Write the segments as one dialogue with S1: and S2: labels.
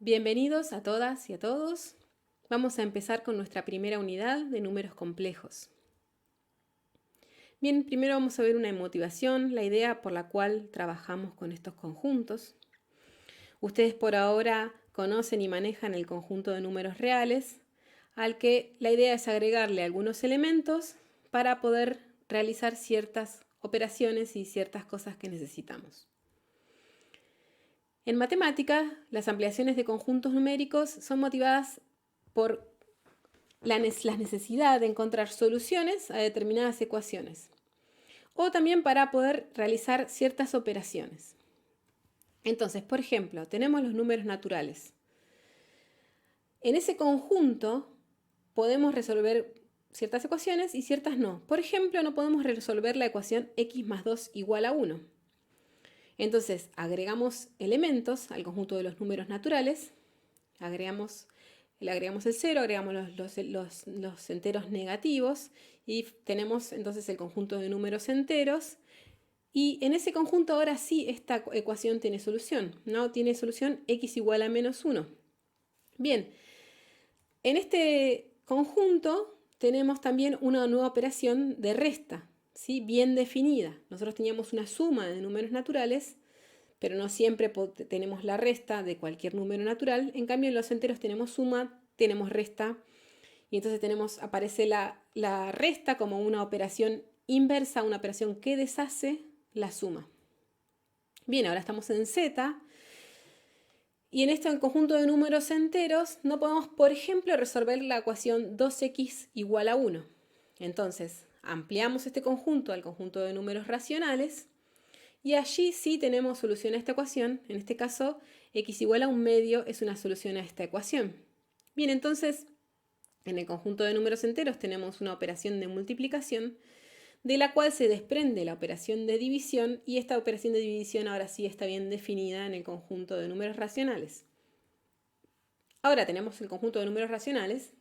S1: Bienvenidos a todas y a todos. Vamos a empezar con nuestra primera unidad de números complejos. Bien, primero vamos a ver una motivación, la idea por la cual trabajamos con estos conjuntos. Ustedes por ahora conocen y manejan el conjunto de números reales, al que la idea es agregarle algunos elementos para poder realizar ciertas operaciones y ciertas cosas que necesitamos. En matemática, las ampliaciones de conjuntos numéricos son motivadas por la necesidad de encontrar soluciones a determinadas ecuaciones o también para poder realizar ciertas operaciones. Entonces, por ejemplo, tenemos los números naturales. En ese conjunto podemos resolver ciertas ecuaciones y ciertas no. Por ejemplo, no podemos resolver la ecuación x más 2 igual a 1. Entonces, agregamos elementos al conjunto de los números naturales, le agregamos el 0, agregamos los enteros negativos y tenemos entonces el conjunto de números enteros. Y en ese conjunto ahora sí esta ecuación tiene solución, ¿no? Tiene solución x igual a menos 1. Bien, en este conjunto tenemos también una nueva operación de resta, ¿sí? Bien definida. Nosotros teníamos una suma de números naturales, pero no siempre tenemos la resta de cualquier número natural. En cambio, en los enteros tenemos suma, tenemos resta, y entonces aparece la resta como una operación inversa, una operación que deshace la suma. Bien, ahora estamos en Z, y en este conjunto de números enteros no podemos, por ejemplo, resolver la ecuación 2x igual a 1. Entonces, ampliamos este conjunto al conjunto de números racionales, y allí sí tenemos solución a esta ecuación. En este caso, x igual a 1/2 es una solución a esta ecuación. Bien, entonces, en el conjunto de números enteros tenemos una operación de multiplicación, de la cual se desprende la operación de división, y esta operación de división ahora sí está bien definida en el conjunto de números racionales. Ahora tenemos el conjunto de números racionales,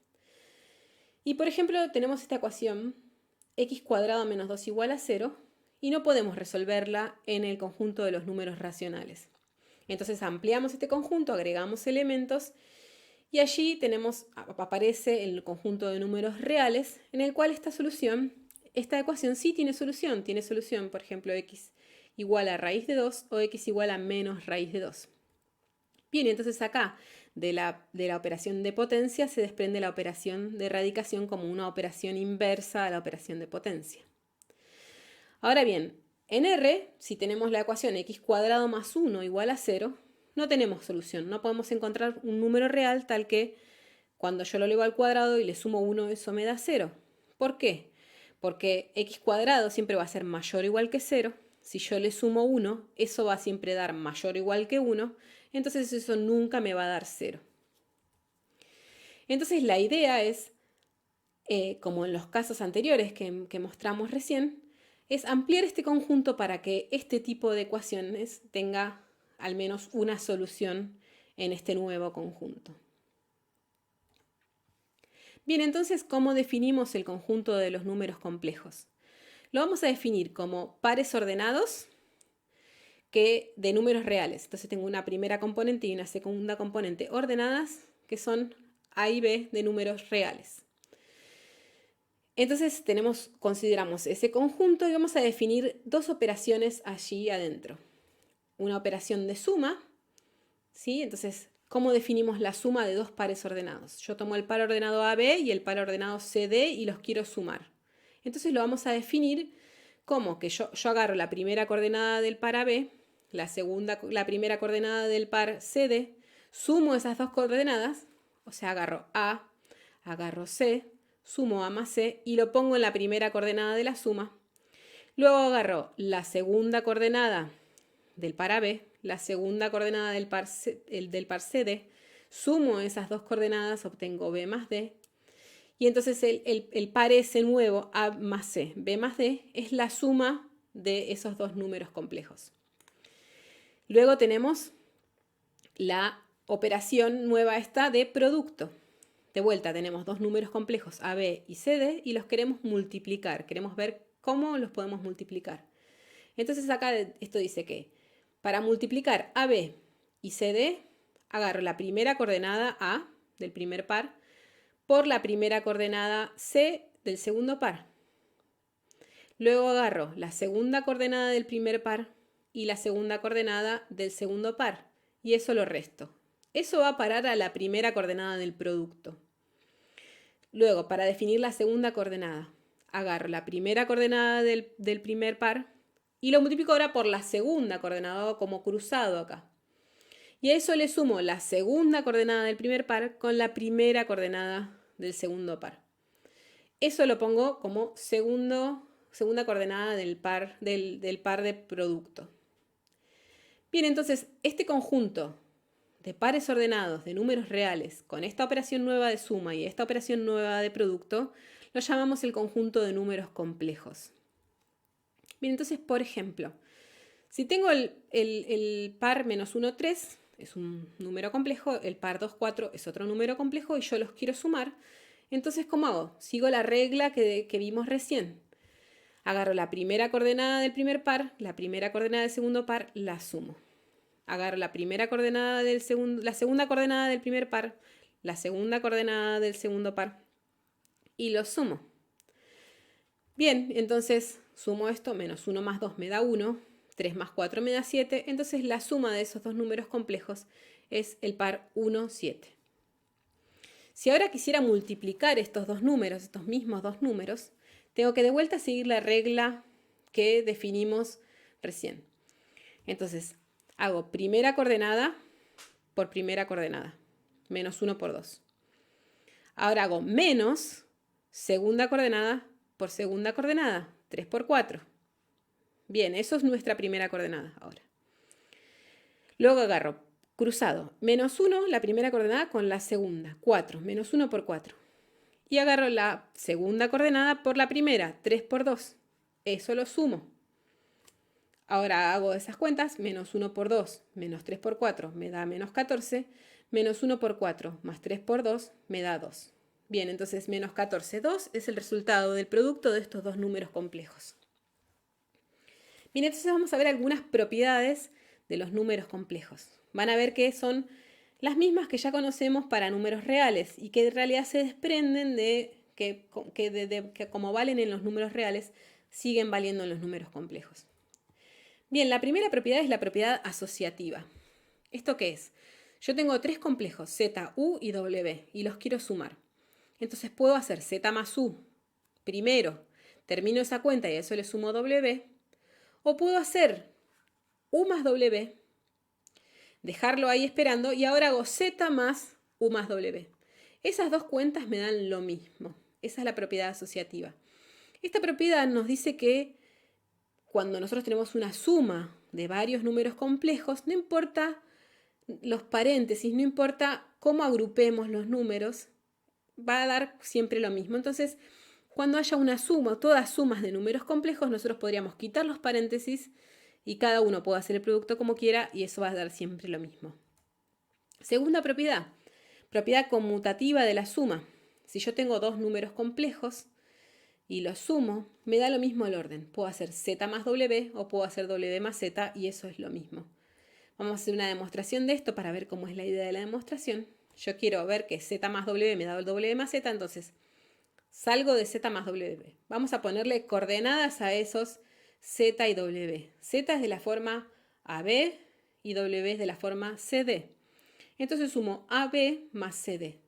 S1: y por ejemplo tenemos esta ecuación x² menos 2 igual a 0, y no podemos resolverla en el conjunto de los números racionales. Entonces ampliamos este conjunto, agregamos elementos, y allí aparece el conjunto de números reales, en el cual esta ecuación sí tiene solución, por ejemplo, x igual a raíz de 2 o x igual a menos raíz de 2. Bien, entonces acá de la operación de potencia se desprende la operación de radicación como una operación inversa a la operación de potencia. Ahora bien, en R, si tenemos la ecuación x² más 1 igual a 0, no tenemos solución, no podemos encontrar un número real tal que cuando yo lo elevo al cuadrado y le sumo 1, eso me da 0. ¿Por qué? Porque x² siempre va a ser mayor o igual que 0. Si yo le sumo 1, eso va a siempre dar mayor o igual que 1. Entonces eso nunca me va a dar 0. Entonces la idea es, como en los casos anteriores que mostramos recién, es ampliar este conjunto para que este tipo de ecuaciones tenga al menos una solución en este nuevo conjunto. Bien, entonces, ¿cómo definimos el conjunto de los números complejos? Lo vamos a definir como pares ordenados de números reales. Entonces tengo una primera componente y una segunda componente ordenadas, que son A y B de números reales. Entonces consideramos ese conjunto y vamos a definir dos operaciones allí adentro. Una operación de suma, ¿sí? Entonces, ¿cómo definimos la suma de dos pares ordenados? Yo tomo el par ordenado AB y el par ordenado CD y los quiero sumar. Entonces lo vamos a definir como que yo agarro la primera coordenada del par AB, la primera coordenada del par CD, sumo esas dos coordenadas, o sea, agarro A, agarro C, sumo A más C y lo pongo en la primera coordenada de la suma. Luego agarro la segunda coordenada del par AB, la segunda coordenada del par CD, sumo esas dos coordenadas, obtengo B más D. Y entonces el par ese nuevo, A más C, B más D, es la suma de esos dos números complejos. Luego tenemos la operación nueva esta de producto. De vuelta tenemos dos números complejos AB y CD y los queremos multiplicar. Queremos ver cómo los podemos multiplicar. Entonces acá esto dice que para multiplicar AB y CD agarro la primera coordenada A del primer par por la primera coordenada C del segundo par. Luego agarro la segunda coordenada del primer par y la segunda coordenada del segundo par. Y eso lo resto. Eso va a parar a la primera coordenada del producto. Luego, para definir la segunda coordenada, agarro la primera coordenada del primer par y lo multiplico ahora por la segunda coordenada como cruzado acá. Y a eso le sumo la segunda coordenada del primer par con la primera coordenada del segundo par. Eso lo pongo como segunda coordenada del par de producto. Bien, entonces este conjunto de pares ordenados de números reales con esta operación nueva de suma y esta operación nueva de producto lo llamamos el conjunto de números complejos. Bien, entonces, por ejemplo, si tengo el par menos 1, 3, es un número complejo, el par 2, 4 es otro número complejo y yo los quiero sumar, entonces, ¿cómo hago? Sigo la regla que vimos recién. Agarro la primera coordenada del primer par, la primera coordenada del segundo par, la sumo. Agarro la primera coordenada la segunda coordenada del primer par, la segunda coordenada del segundo par y los sumo. Bien, entonces sumo esto, menos 1 más 2 me da 1, 3 más 4 me da 7, entonces la suma de esos dos números complejos es el par 1, 7. Si ahora quisiera multiplicar estos dos números, estos mismos dos números, tengo que de vuelta seguir la regla que definimos recién. Entonces, hago primera coordenada por primera coordenada, menos 1 por 2. Ahora hago menos segunda coordenada por segunda coordenada, 3 por 4. Bien, eso es nuestra primera coordenada ahora. Luego agarro cruzado, menos 1 la primera coordenada con la segunda, 4, menos 1 por 4. Y agarro la segunda coordenada por la primera, 3 por 2. Eso lo sumo. Ahora hago esas cuentas, menos 1 por 2, menos 3 por 4 me da menos 14, menos 1 por 4 más 3 por 2 me da 2. Bien, entonces menos 14, 2 es el resultado del producto de estos dos números complejos. Bien, entonces vamos a ver algunas propiedades de los números complejos. Van a ver que son las mismas que ya conocemos para números reales y que en realidad se desprenden de que como valen en los números reales, siguen valiendo en los números complejos. Bien, la primera propiedad es la propiedad asociativa. ¿Esto qué es? Yo tengo tres complejos, Z, U y W, y los quiero sumar. Entonces puedo hacer Z más U. Primero, termino esa cuenta y a eso le sumo W. O puedo hacer U más W, dejarlo ahí esperando y ahora hago Z más U más W. Esas dos cuentas me dan lo mismo. Esa es la propiedad asociativa. Esta propiedad nos dice que cuando nosotros tenemos una suma de varios números complejos, no importa los paréntesis, no importa cómo agrupemos los números, va a dar siempre lo mismo. Entonces, cuando haya una suma, todas sumas de números complejos, nosotros podríamos quitar los paréntesis y cada uno puede hacer el producto como quiera y eso va a dar siempre lo mismo. Segunda propiedad, propiedad conmutativa de la suma. Si yo tengo dos números complejos y los sumo, me da lo mismo el orden. Puedo hacer Z más W o puedo hacer W más Z y eso es lo mismo. Vamos a hacer una demostración de esto para ver cómo es la idea de la demostración. Yo quiero ver que Z más W me da el W más Z, entonces salgo de Z más W. Vamos a ponerle coordenadas a esos Z y W. Z es de la forma AB y W es de la forma CD. Entonces sumo AB más CD.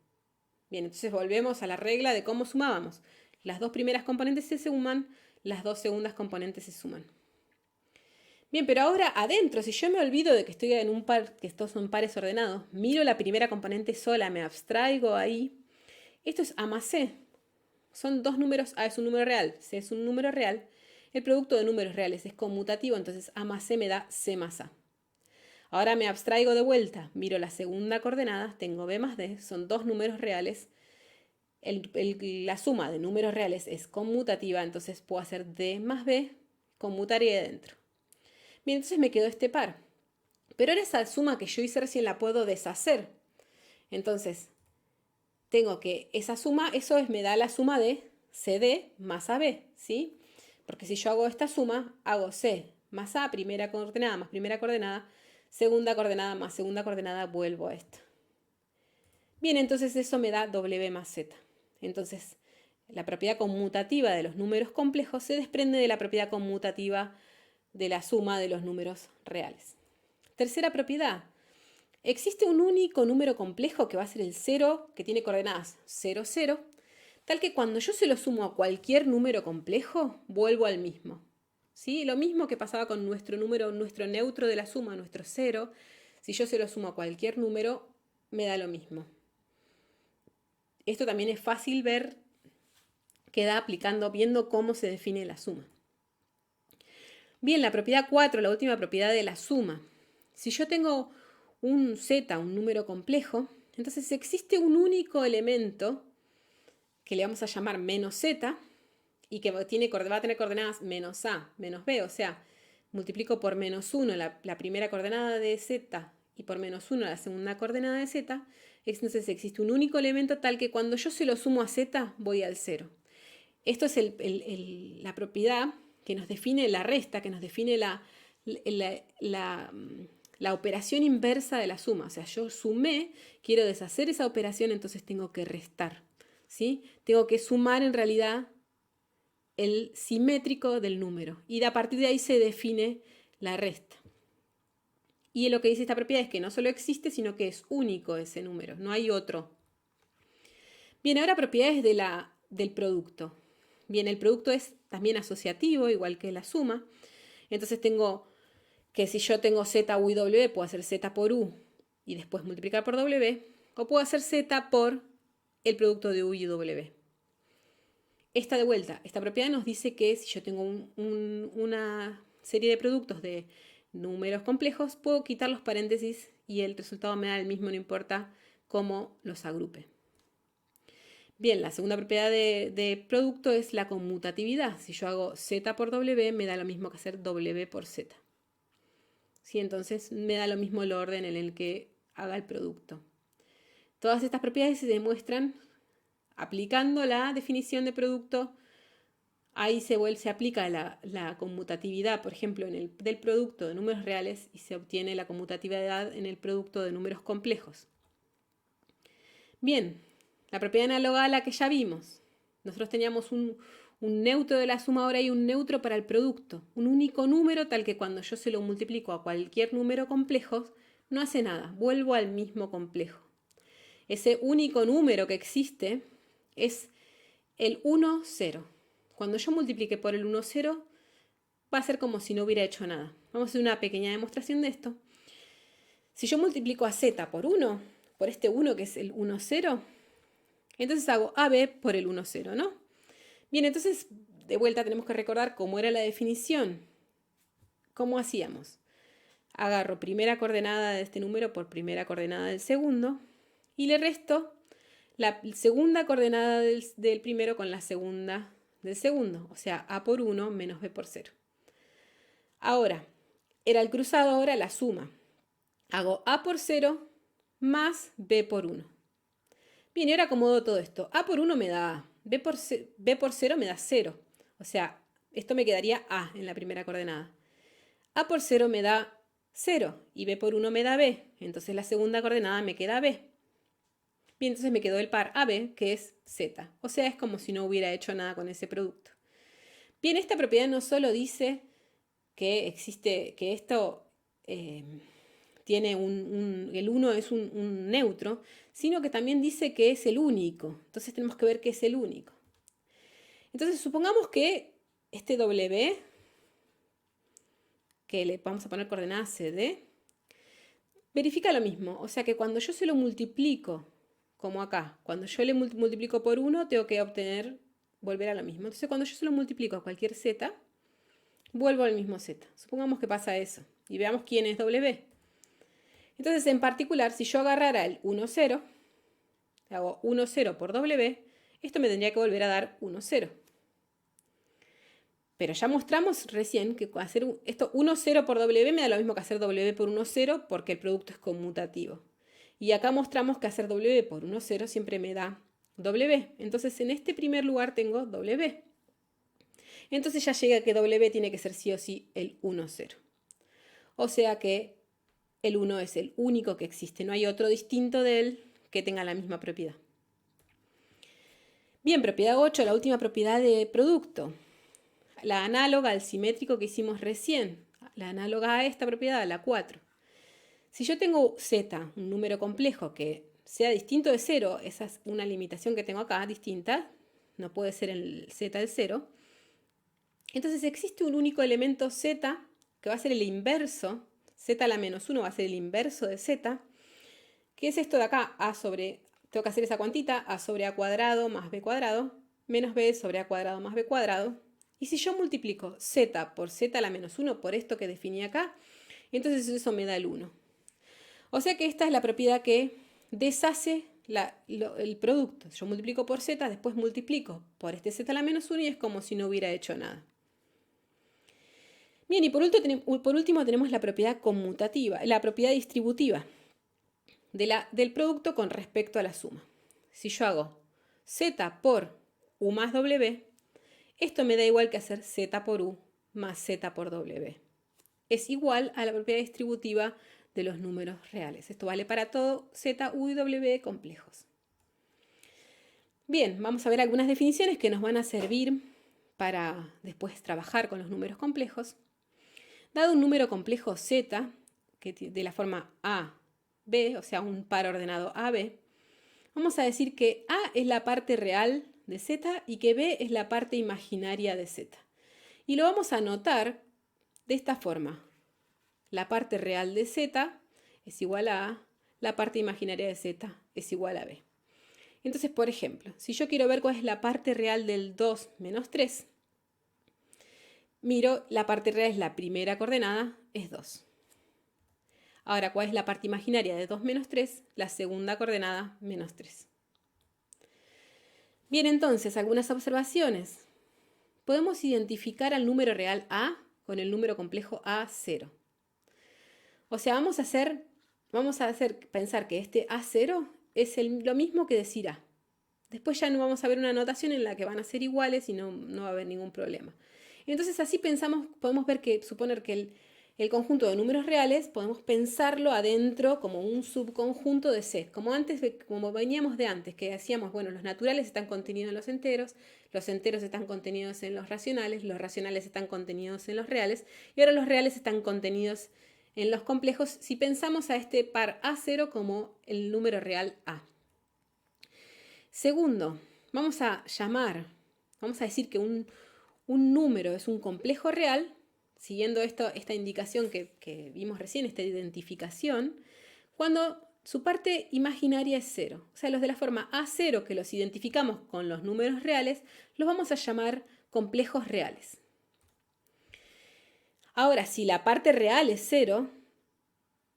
S1: Bien, entonces volvemos a la regla de cómo sumábamos. Las dos primeras componentes se suman, las dos segundas componentes se suman. Bien, pero ahora adentro, si yo me olvido de que estoy en un par, que estos son pares ordenados, miro la primera componente sola, me abstraigo ahí. Esto es A más C. Son dos números, A es un número real, C es un número real. El producto de números reales es conmutativo, entonces A más C me da C más A. Ahora me abstraigo de vuelta, miro la segunda coordenada, tengo B más D, son dos números reales. La suma de números reales es conmutativa, entonces puedo hacer D más B, conmutar y adentro. Bien, entonces me quedó este par. Pero ahora esa suma que yo hice recién la puedo deshacer. Entonces, tengo que esa suma, me da la suma de CD más AB, ¿sí? Porque si yo hago esta suma, hago C más A, primera coordenada más primera coordenada, segunda coordenada más segunda coordenada, vuelvo a esto. Bien, entonces eso me da W más Z. Entonces, la propiedad conmutativa de los números complejos se desprende de la propiedad conmutativa de la suma de los números reales. Tercera propiedad. Existe un único número complejo que va a ser el 0, que tiene coordenadas 0, 0, tal que cuando yo se lo sumo a cualquier número complejo, vuelvo al mismo. ¿Sí? Lo mismo que pasaba con nuestro número, nuestro neutro de la suma, nuestro 0. Si yo se lo sumo a cualquier número, me da lo mismo. Esto también es fácil ver, queda aplicando, viendo cómo se define la suma. Bien, la propiedad 4, la última propiedad de la suma. Si yo tengo un z, un número complejo, entonces existe un único elemento que le vamos a llamar menos z y que va a tener coordenadas menos a, menos b, o sea, multiplico por menos 1 la primera coordenada de z y por menos 1 la segunda coordenada de z, entonces existe un único elemento tal que cuando yo se lo sumo a z voy al 0. Esto es la propiedad que nos define la resta, que nos define la operación inversa de la suma. O sea, yo sumé, quiero deshacer esa operación, entonces tengo que restar. ¿Sí? Tengo que sumar en realidad el simétrico del número. Y a partir de ahí se define la resta. Y lo que dice esta propiedad es que no solo existe, sino que es único ese número. No hay otro. Bien, ahora propiedades del producto. Bien, el producto es también asociativo, igual que la suma. Entonces tengo que si yo tengo z, u y w, puedo hacer z por u y después multiplicar por w, o puedo hacer z por el producto de u y w. Esta de vuelta, esta propiedad nos dice que si yo tengo una serie de productos de números complejos, puedo quitar los paréntesis y el resultado me da el mismo, no importa cómo los agrupe. Bien, la segunda propiedad de producto es la conmutatividad. Si yo hago z por w, me da lo mismo que hacer w por z. ¿Sí? Entonces me da lo mismo el orden en el que haga el producto. Todas estas propiedades se demuestran aplicando la definición de producto. Ahí se aplica la conmutatividad, por ejemplo, del producto de números reales y se obtiene la conmutatividad en el producto de números complejos. Bien, la propiedad análoga a la que ya vimos. Nosotros teníamos un neutro de la suma, ahora hay un neutro para el producto. Un único número tal que cuando yo se lo multiplico a cualquier número complejo, no hace nada, vuelvo al mismo complejo. Ese único número que existe es el 1, 0. Cuando yo multiplique por el 1, 0, va a ser como si no hubiera hecho nada. Vamos a hacer una pequeña demostración de esto. Si yo multiplico a z por 1, por este 1 que es el 1, 0, entonces hago AB por el 1, 0, ¿no? Bien, entonces de vuelta tenemos que recordar cómo era la definición. ¿Cómo hacíamos? Agarro primera coordenada de este número por primera coordenada del segundo y le resto la segunda coordenada del primero con la segunda del segundo, o sea, A por 1 menos B por 0. Ahora, era el cruzado, ahora la suma. Hago A por 0 más B por 1. Bien, y ahora acomodo todo esto. A por 1 me da A, B por 0 me da 0. O sea, esto me quedaría A en la primera coordenada. A por 0 me da 0 y B por 1 me da B. Entonces la segunda coordenada me queda B. Bien, entonces me quedó el par AB, que es Z. O sea, es como si no hubiera hecho nada con ese producto. Bien, esta propiedad no solo dice que existe, que esto tiene el 1 es un neutro, sino que también dice que es el único. Entonces tenemos que ver qué es el único. Entonces supongamos que este W, que le vamos a poner coordenada CD, verifica lo mismo. O sea que cuando yo se lo multiplico, como acá, cuando yo le multiplico por 1, tengo que volver a lo mismo. Entonces cuando yo se lo multiplico a cualquier Z, vuelvo al mismo Z. Supongamos que pasa eso. Y veamos quién es W. Entonces, en particular, si yo agarrara el 1, 0, hago 1, 0 por W, esto me tendría que volver a dar 1, 0. Pero ya mostramos recién que hacer esto 1, 0 por W me da lo mismo que hacer W por 1, 0 porque el producto es conmutativo. Y acá mostramos que hacer W por 1, 0 siempre me da W. Entonces, en este primer lugar tengo W. Entonces ya llega que W tiene que ser sí o sí el 1, 0. O sea que el 1 es el único que existe, no hay otro distinto de él que tenga la misma propiedad. Bien, propiedad 8, la última propiedad de producto. La análoga al simétrico que hicimos recién, la análoga a esta propiedad, la 4. Si yo tengo z, un número complejo que sea distinto de 0, esa es una limitación que tengo acá, distinta, no puede ser el z del 0, entonces existe un único elemento z que va a ser el inverso, z a la menos 1 va a ser el inverso de z, que es esto de acá, a sobre, tengo que hacer esa cuantita, a sobre a cuadrado más b cuadrado, menos b sobre a cuadrado más b cuadrado. Y si yo multiplico z por z a la menos 1 por esto que definí acá, entonces eso me da el 1. O sea que esta es la propiedad que deshace el producto. Yo multiplico por z, después multiplico por este z a la menos 1 y es como si no hubiera hecho nada. Bien, y por último tenemos la propiedad conmutativa, la propiedad distributiva del producto con respecto a la suma. Si yo hago z por u más w, esto me da igual que hacer z por u más z por w. Es igual a la propiedad distributiva de los números reales. Esto vale para todo z, u y w complejos. Bien, vamos a ver algunas definiciones que nos van a servir para después trabajar con los números complejos. Dado un número complejo z, que de la forma a, b, o sea, un par ordenado a, b, vamos a decir que a es la parte real de z y que b es la parte imaginaria de z. Y lo vamos a anotar de esta forma. La parte real de z es igual a a, la parte imaginaria de z es igual a b. Entonces, por ejemplo, si yo quiero ver cuál es la parte real del 2 menos 3, miro, la parte real es la primera coordenada, es 2. Ahora, ¿cuál es la parte imaginaria de 2 menos 3? La segunda coordenada, menos 3. Bien, entonces, algunas observaciones. Podemos identificar al número real a con el número complejo a0. O sea, vamos a hacer pensar que este a0 es lo mismo que decir a. Después ya no vamos a ver una notación en la que van a ser iguales y no va a haber ningún problema. Entonces así podemos ver que, suponer que el conjunto de números reales podemos pensarlo adentro como un subconjunto de C. Como veníamos de antes, que decíamos, bueno, los naturales están contenidos en los enteros están contenidos en los racionales están contenidos en los reales, y ahora los reales están contenidos en los complejos si pensamos a este par A0 como el número real A. Segundo, vamos a decir que un número es un complejo real, siguiendo esta indicación que vimos recién, esta identificación, cuando su parte imaginaria es 0. O sea, los de la forma A0 que los identificamos con los números reales, los vamos a llamar complejos reales. Ahora, si la parte real es 0,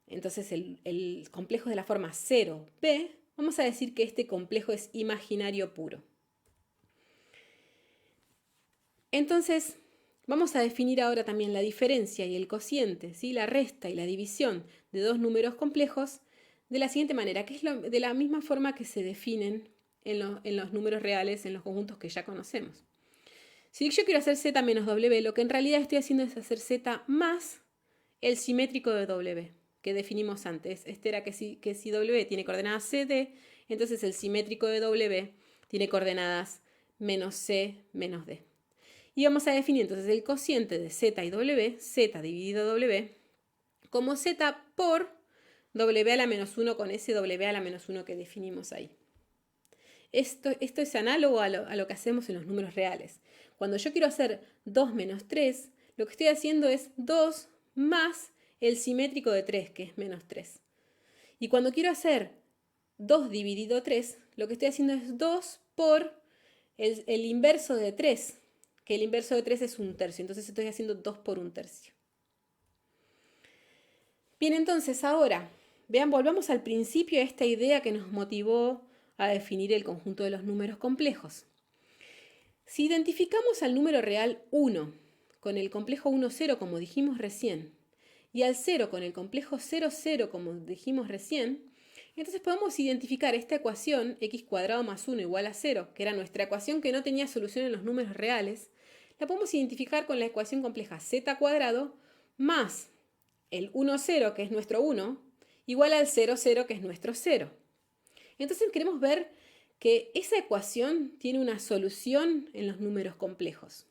S1: entonces el complejo de la forma 0b, vamos a decir que este complejo es imaginario puro. Entonces, vamos a definir ahora también la diferencia y el cociente, ¿sí? La resta y la división de dos números complejos de la siguiente manera, que es de la misma forma que se definen en los números reales, en los conjuntos que ya conocemos. Si yo quiero hacer z menos w, lo que en realidad estoy haciendo es hacer z más el simétrico de w, que definimos antes. Este era que si w tiene coordenadas cd, entonces el simétrico de w tiene coordenadas menos c menos d. Y vamos a definir entonces el cociente de z y w, z dividido w, como z por w a la menos 1 con ese w a la menos 1 que definimos ahí. Esto es análogo a lo que hacemos en los números reales. Cuando yo quiero hacer 2 menos 3, lo que estoy haciendo es 2 más el simétrico de 3, que es menos 3. Y cuando quiero hacer 2 dividido 3, lo que estoy haciendo es 2 por el inverso de 3, que el inverso de 3 es 1/3, entonces estoy haciendo 2 por 1/3. Bien, entonces ahora, vean, volvamos al principio a esta idea que nos motivó a definir el conjunto de los números complejos. Si identificamos al número real 1 con el complejo 1, 0, como dijimos recién, y al 0 con el complejo 0, 0, como dijimos recién, entonces podemos identificar esta ecuación x cuadrado más 1 igual a 0, que era nuestra ecuación que no tenía solución en los números reales, la podemos identificar con la ecuación compleja z cuadrado más el 1, 0, que es nuestro 1, igual al 0, 0, que es nuestro 0. Entonces queremos ver que esa ecuación tiene una solución en los números complejos.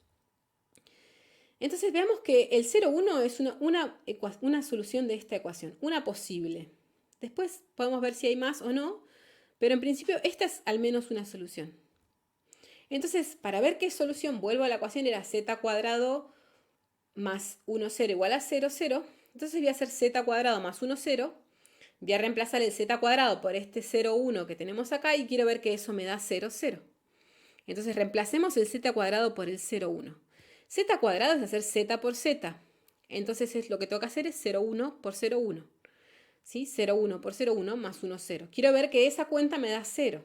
S1: Entonces veamos que el 0, 1 es una solución de esta ecuación, una posible. Después podemos ver si hay más o no, pero en principio esta es al menos una solución. Entonces, para ver qué solución, vuelvo a la ecuación, era z cuadrado más 1, 0 igual a 0, 0. Entonces voy a hacer z cuadrado más 1, 0. Voy a reemplazar el z cuadrado por este 0, 1 que tenemos acá y quiero ver que eso me da 0, 0. Entonces reemplacemos el z cuadrado por el 0, 1. Z cuadrado es hacer z por z. Entonces lo que tengo que hacer es 0, 1 por 0, 1. ¿Sí? 0, 1 por 0, 1 más 1, 0. Quiero ver que esa cuenta me da 0.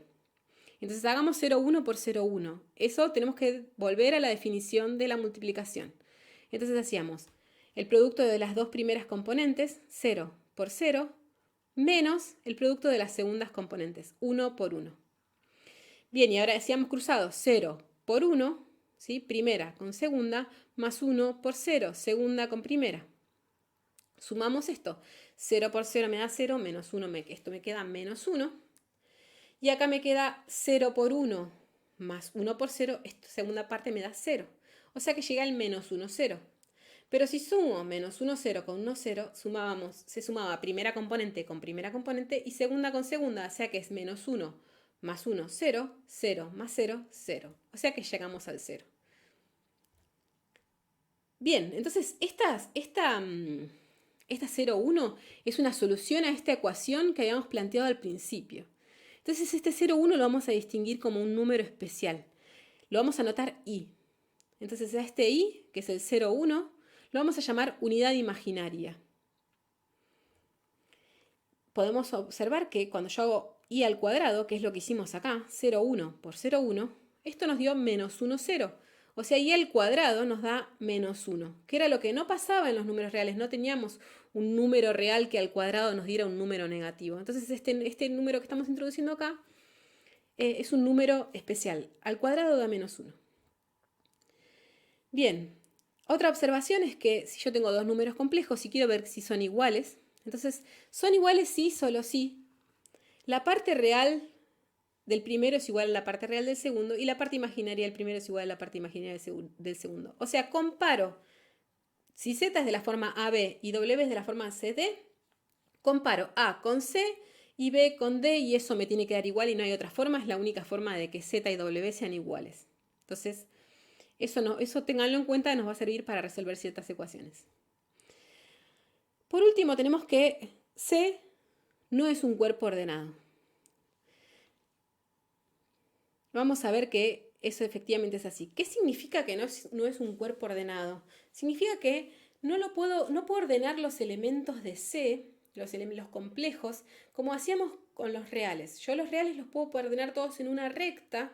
S1: Entonces hagamos 0, 1 por 0, 1. Eso tenemos que volver a la definición de la multiplicación. Entonces hacíamos el producto de las dos primeras componentes, 0 por 0, menos el producto de las segundas componentes, 1 por 1. Bien, y ahora decíamos cruzado, 0 por 1, ¿sí? Primera con segunda, más 1 por 0, segunda con primera. Sumamos esto, 0 por 0 me da 0, menos 1, esto me queda menos 1. Y acá me queda 0 por 1 más 1 por 0, esta segunda parte me da 0. O sea que llega el menos 1, 0. Pero si sumo menos 1, 0 con 1, 0, se sumaba primera componente con primera componente y segunda con segunda, o sea que es menos 1 más 1, 0, 0 más 0, 0. O sea que llegamos al 0. Bien, entonces esta 0, 1 es una solución a esta ecuación que habíamos planteado al principio. Entonces este 0, 1 lo vamos a distinguir como un número especial. Lo vamos a anotar i. Entonces a este i, que es el 0, 1, lo vamos a llamar unidad imaginaria. Podemos observar que cuando yo hago i al cuadrado, que es lo que hicimos acá, 0, 1 por 0, 1, esto nos dio menos 1, 0. O sea, i al cuadrado nos da menos 1, que era lo que no pasaba en los números reales. No teníamos un número real que al cuadrado nos diera un número negativo. Entonces este número que estamos introduciendo acá es un número especial. Al cuadrado da menos 1. Bien, otra observación es que si yo tengo dos números complejos y quiero ver si son iguales, entonces son iguales sí, solo sí. La parte real del primero es igual a la parte real del segundo y la parte imaginaria del primero es igual a la parte imaginaria del segundo. O sea, comparo, si z es de la forma AB y W es de la forma CD, comparo A con C y B con D y eso me tiene que dar igual y no hay otra forma, es la única forma de que Z y W sean iguales. Entonces, eso ténganlo en cuenta, nos va a servir para resolver ciertas ecuaciones. Por último, tenemos que C no es un cuerpo ordenado. Vamos a ver que eso efectivamente es así. ¿Qué significa que no es un cuerpo ordenado? Significa que no puedo ordenar los elementos de C, los complejos, como hacíamos con los reales. Yo los reales los puedo ordenar todos en una recta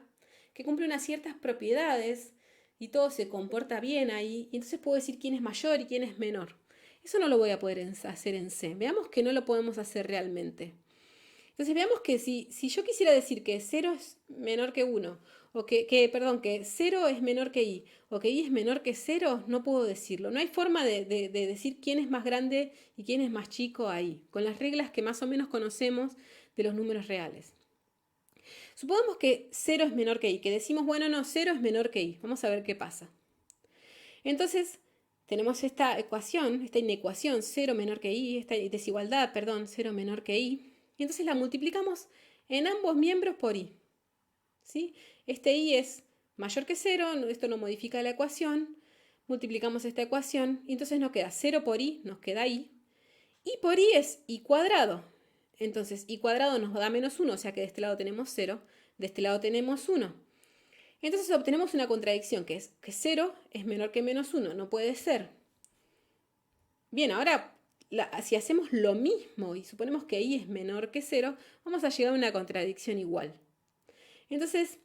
S1: que cumple unas ciertas propiedades y todo se comporta bien ahí. Y entonces puedo decir quién es mayor y quién es menor. Eso no lo voy a poder hacer en C. Veamos que no lo podemos hacer realmente. Entonces veamos que si yo quisiera decir que 0 es menor que 1, o que 0 es menor que i, o que i es menor que 0, no puedo decirlo. No hay forma de decir quién es más grande y quién es más chico ahí, con las reglas que más o menos conocemos de los números reales. Supongamos que 0 es menor que i, que decimos, bueno, no, 0 es menor que i. Vamos a ver qué pasa. Entonces, tenemos esta ecuación, esta inecuación, 0 menor que i, esta desigualdad, 0 menor que i. Y entonces la multiplicamos en ambos miembros por i. ¿Sí? Este i es mayor que 0, esto no modifica la ecuación. Multiplicamos esta ecuación y entonces nos queda 0 por i, nos queda i. I por i es i cuadrado. Entonces i cuadrado nos da menos 1, o sea que de este lado tenemos 0, de este lado tenemos 1. Entonces obtenemos una contradicción que es que 0 es menor que menos 1, no puede ser. Bien, ahora si hacemos lo mismo y suponemos que i es menor que 0, vamos a llegar a una contradicción igual. Entonces,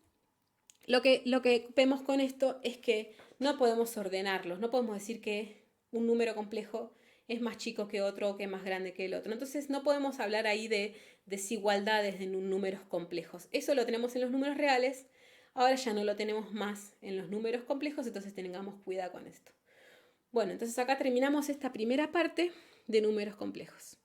S1: lo que vemos con esto es que no podemos ordenarlos, no podemos decir que un número complejo es más chico que otro o que es más grande que el otro. Entonces, no podemos hablar ahí de desigualdades en números complejos. Eso lo tenemos en los números reales, ahora ya no lo tenemos más en los números complejos, entonces tengamos cuidado con esto. Bueno, entonces acá terminamos esta primera parte. de números complejos.